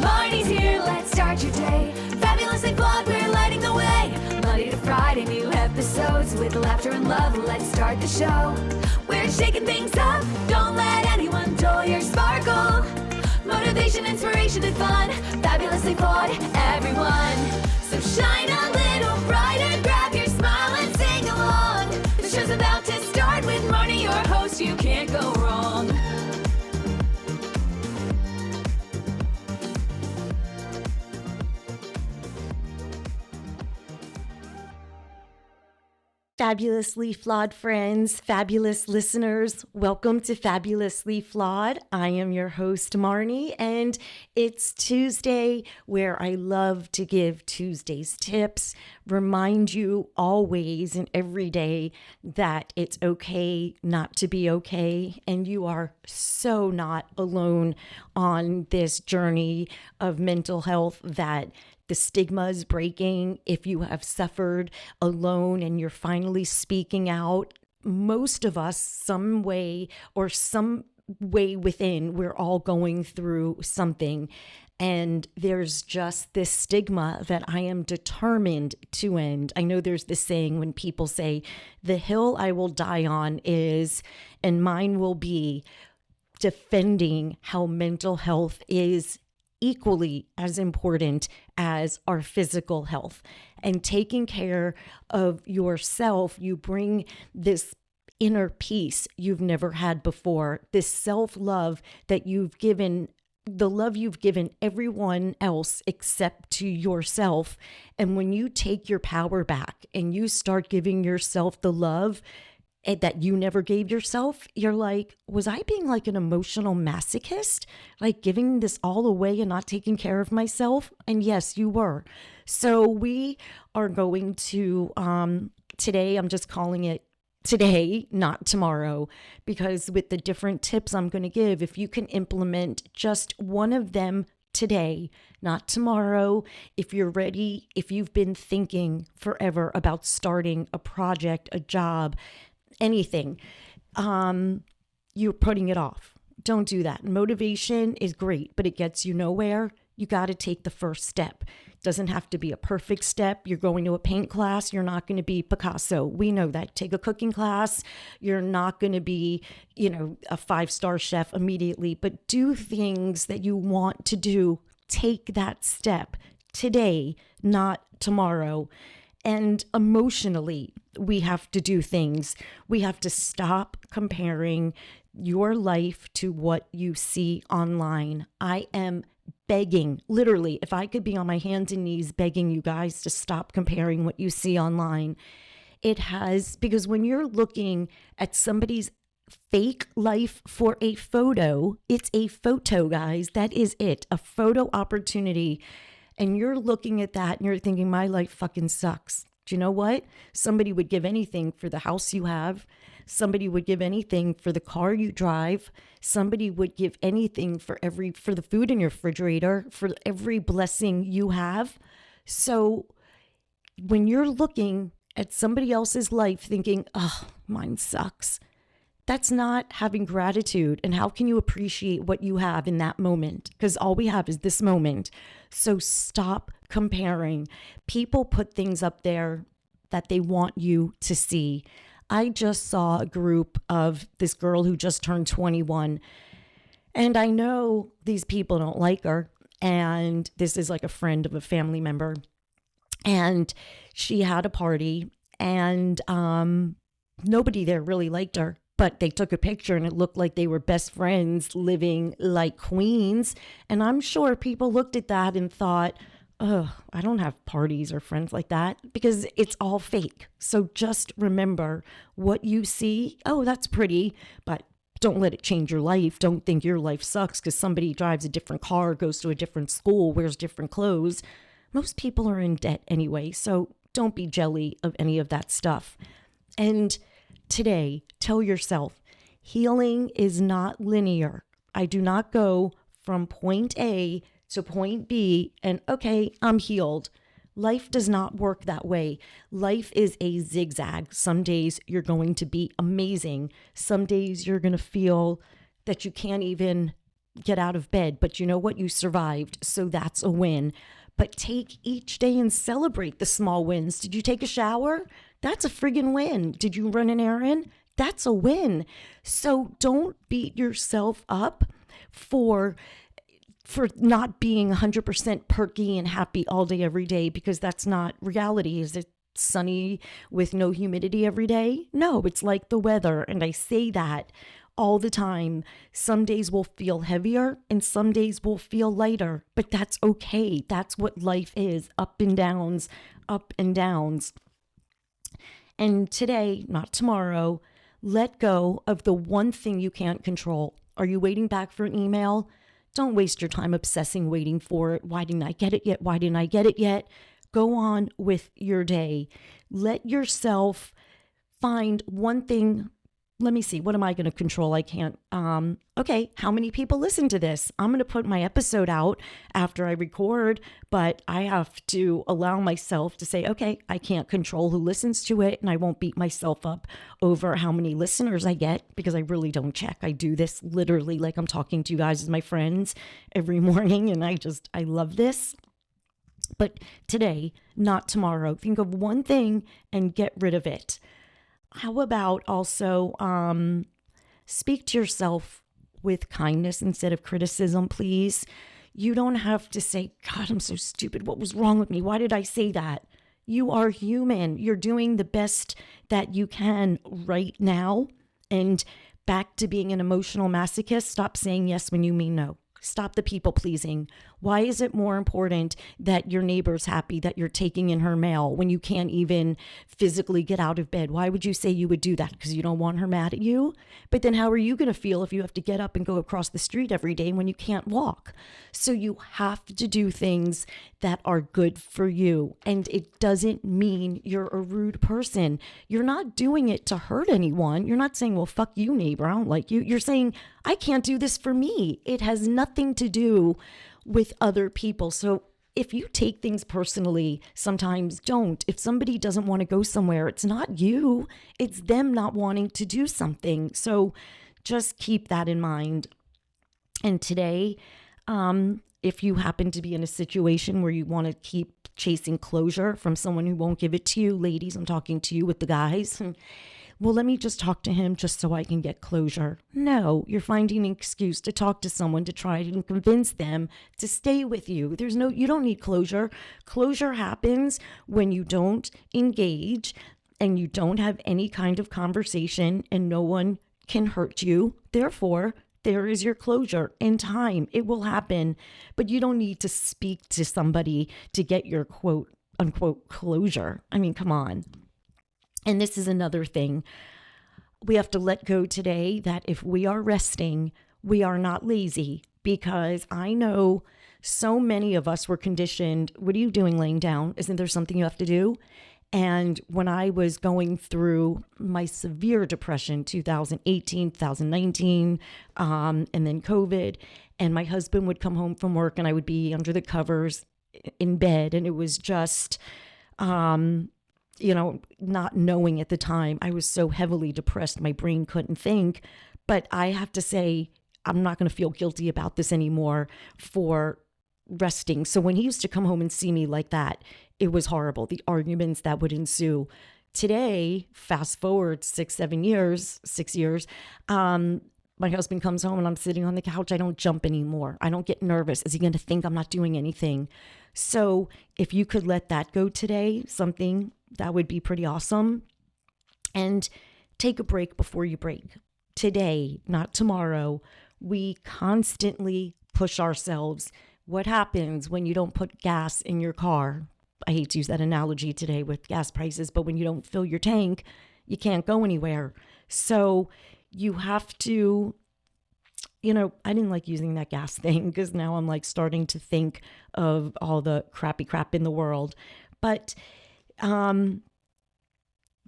Marnie's here, let's start your day. Fabulously flawed, we're lighting the way. Monday to Friday, new episodes with laughter and love. Let's start the show. We're shaking things up. Don't let anyone dull your sparkle. Motivation, inspiration, and fun. Fabulously flawed, everyone. So shine a little brighter. Grab your smile and sing along. The show's about to start with Marnie, your host. You can't go wrong. Fabulously flawed friends, fabulous listeners, welcome to Fabulously Flawed. I am your host, Marnie, and it's Tuesday, where I love to give Tuesday's tips, remind you always and every day that it's okay not to be okay, and you are so not alone on this journey of mental health, that the stigma is breaking. If you have suffered alone and you're finally speaking out, most of us, some way within, we're all going through something. And there's just this stigma that I am determined to end. I know there's this saying when people say, the hill I will die on is, and mine will be, defending how mental health is equally as important as our physical health. And taking care of yourself, you bring this inner peace you've never had before, this self-love that you've given, the love you've given everyone else except to yourself. And when you take your power back and you start giving yourself the love that you never gave yourself, you're like, was I being like an emotional masochist? Like giving this all away and not taking care of myself? And yes, you were. So we are going to, today, I'm just calling it today, not tomorrow, because with the different tips I'm going to give, if you can implement just one of them today, not tomorrow, if you're ready, if you've been thinking forever about starting a project, a job, anything, you're putting it off. Don't do that. Motivation is great, but it gets you nowhere. You got to take the first step. It doesn't have to be a perfect step. You're going to a paint class. You're not going to be Picasso. We know that. Take a cooking class. You're not going to be, a 5-star chef immediately, but do things that you want to do. Take that step today, not tomorrow. And emotionally, we have to do things. We have to stop comparing your life to what you see online. I am begging, literally, if I could be on my hands and knees begging you guys to stop comparing what you see online. Because when you're looking at somebody's fake life for a photo, it's a photo, guys. That is it, a photo opportunity. And you're looking at that and you're thinking, my life fucking sucks. Do you know what? Somebody would give anything for the house you have. Somebody would give anything for the car you drive. Somebody would give anything for the food in your refrigerator, for every blessing you have. So when you're looking at somebody else's life thinking, oh, mine sucks, that's not having gratitude. And how can you appreciate what you have in that moment? Because all we have is this moment. So stop comparing. People put things up there that they want you to see. I just saw a group of this girl who just turned 21. And I know these people don't like her. And this is like a friend of a family member. And she had a party and nobody there really liked her. But they took a picture and it looked like they were best friends living like queens. And I'm sure people looked at that and thought, oh, I don't have parties or friends like that, because it's all fake. So just remember what you see. Oh, that's pretty, but don't let it change your life. Don't think your life sucks because somebody drives a different car, goes to a different school, wears different clothes. Most people are in debt anyway. So don't be jelly of any of that stuff. And today, tell yourself, healing is not linear. I do not go from point A to point B and, okay, I'm healed. Life does not work that way. Life is a zigzag. Some days you're going to be amazing. Some days you're going to feel that you can't even get out of bed, but you know what? You survived. So that's a win. But take each day and celebrate the small wins. Did you take a shower? That's a friggin' win. Did you run an errand? That's a win. So don't beat yourself up for not being 100% perky and happy all day, every day, because that's not reality. Is it sunny with no humidity every day? No, it's like the weather. And I say that all the time. Some days will feel heavier and some days will feel lighter, but that's okay. That's what life is, up and downs, up and downs. And today, not tomorrow, let go of the one thing you can't control. Are you waiting back for an email? Don't waste your time obsessing, waiting for it. Why didn't I get it yet? Why didn't I get it yet? Go on with your day. Let yourself find one thing. Let me see. What am I going to control? I can't. Okay. How many people listen to this? I'm going to put my episode out after I record, but I have to allow myself to say, okay, I can't control who listens to it. And I won't beat myself up over how many listeners I get, because I really don't check. I do this literally like I'm talking to you guys as my friends every morning. And I love this. But today, not tomorrow. Think of one thing and get rid of it. How about also speak to yourself with kindness instead of criticism, please? You don't have to say, God, I'm so stupid. What was wrong with me? Why did I say that? You are human. You're doing the best that you can right now. And back to being an emotional masochist, stop saying yes when you mean no. Stop the people pleasing. Why is it more important that your neighbor's happy that you're taking in her mail when you can't even physically get out of bed? Why would you say you would do that? Because you don't want her mad at you? But then how are you going to feel if you have to get up and go across the street every day when you can't walk? So you have to do things that are good for you. And it doesn't mean you're a rude person. You're not doing it to hurt anyone. You're not saying, well, fuck you, neighbor, I don't like you. You're saying, I can't do this for me. It has nothing to do with other people. So if you take things personally, sometimes don't. If somebody doesn't want to go somewhere, it's not you. It's them not wanting to do something. So just keep that in mind. And today, if you happen to be in a situation where you want to keep chasing closure from someone who won't give it to you, ladies, I'm talking to you with the guys. Well, let me just talk to him just so I can get closure. No, you're finding an excuse to talk to someone to try and convince them to stay with you. You don't need closure. Closure happens when you don't engage and you don't have any kind of conversation and no one can hurt you. Therefore, there is your closure. In time, it will happen, but you don't need to speak to somebody to get your quote unquote closure. I mean, come on. And this is another thing. We have to let go today that if we are resting, we are not lazy, because I know so many of us were conditioned. What are you doing laying down? Isn't there something you have to do? And when I was going through my severe depression, 2018, 2019, and then COVID, and my husband would come home from work and I would be under the covers in bed. And it was just, not knowing at the time, I was so heavily depressed, my brain couldn't think. But I have to say, I'm not going to feel guilty about this anymore for resting. So when he used to come home and see me like that, it was horrible. The arguments that would ensue. Today, fast forward 6 years, my husband comes home and I'm sitting on the couch. I don't jump anymore. I don't get nervous. Is he going to think I'm not doing anything? So if you could let that go today, something that would be pretty awesome. And take a break before you break. Today, not tomorrow. We constantly push ourselves. What happens when you don't put gas in your car? I hate to use that analogy today with gas prices, but when you don't fill your tank, you can't go anywhere. So you have to, I didn't like using that gas thing because now I'm like starting to think of all the crappy crap in the world. But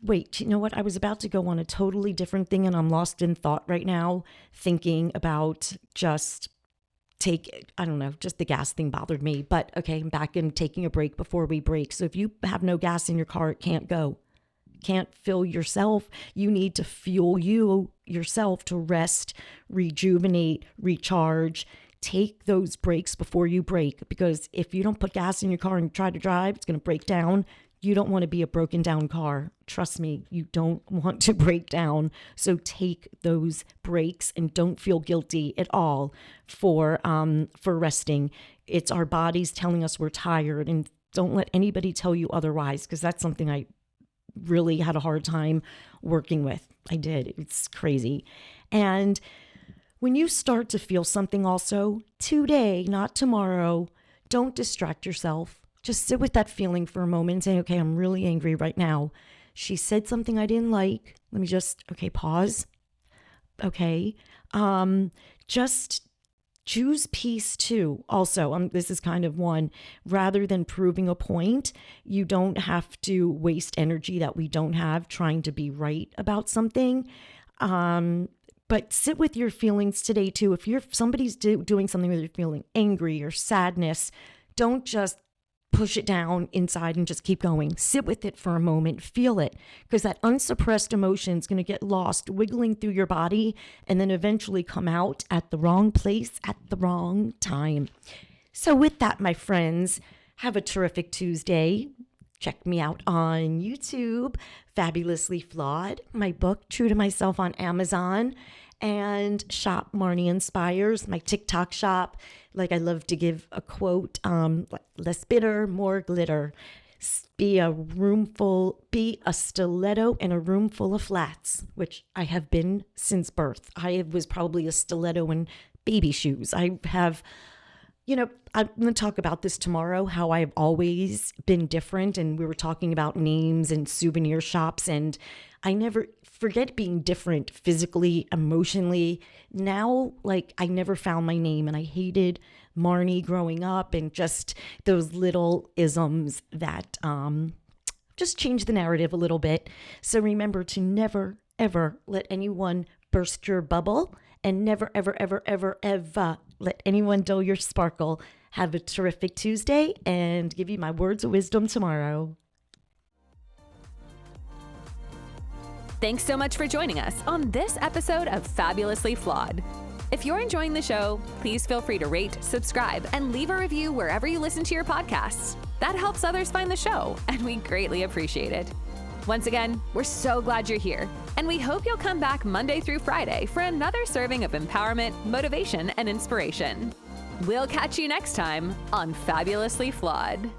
wait, you know what? I was about to go on a totally different thing and I'm lost in thought right now, thinking about just the gas thing bothered me. But okay, I'm back in taking a break before we break. So if you have no gas in your car, it can't go. can't fill yourself, you need to fuel yourself to rest, rejuvenate, recharge. Take those breaks before you break, because if you don't put gas in your car and try to drive, it's going to break down. You don't want to be a broken down car. Trust me, you don't want to break down. So take those breaks and don't feel guilty at all for resting. It's our bodies telling us we're tired, and don't let anybody tell you otherwise, because that's something I really had a hard time working with. I did. It's crazy. And when you start to feel something also today, not tomorrow, don't distract yourself. Just sit with that feeling for a moment and say, okay, I'm really angry right now. She said something I didn't like. Let me pause. Okay. Just choose peace too. Also, this is kind of one, rather than proving a point, you don't have to waste energy that we don't have trying to be right about something. But sit with your feelings today too. If somebody's doing something where you're feeling angry or sadness, don't just push it down inside and just keep going. Sit with it for a moment, feel it, because that unsuppressed emotion is going to get lost wiggling through your body and then eventually come out at the wrong place at the wrong time. So with that, my friends, have a terrific Tuesday. Check me out on YouTube, Fabulously Flawed, my book, True to Myself, on Amazon, and shop Marnie Inspires, my TikTok shop. Like, I love to give a quote, less bitter, more glitter. Be a stiletto in a room full of flats, which I have been since birth. I was probably a stiletto in baby shoes. I have, I'm going to talk about this tomorrow, how I've always been different. And we were talking about names and souvenir shops, and I never forget being different physically, emotionally. Now, I never found my name, and I hated Marnie growing up, and just those little isms that just change the narrative a little bit. So remember to never, ever let anyone burst your bubble, and never, ever, ever, ever, ever let anyone dull your sparkle. Have a terrific Tuesday, and give you my words of wisdom tomorrow. Thanks so much for joining us on this episode of Fabulously Flawed. If you're enjoying the show, please feel free to rate, subscribe, and leave a review wherever you listen to your podcasts. That helps others find the show, and we greatly appreciate it. Once again, we're so glad you're here, and we hope you'll come back Monday through Friday for another serving of empowerment, motivation, and inspiration. We'll catch you next time on Fabulously Flawed.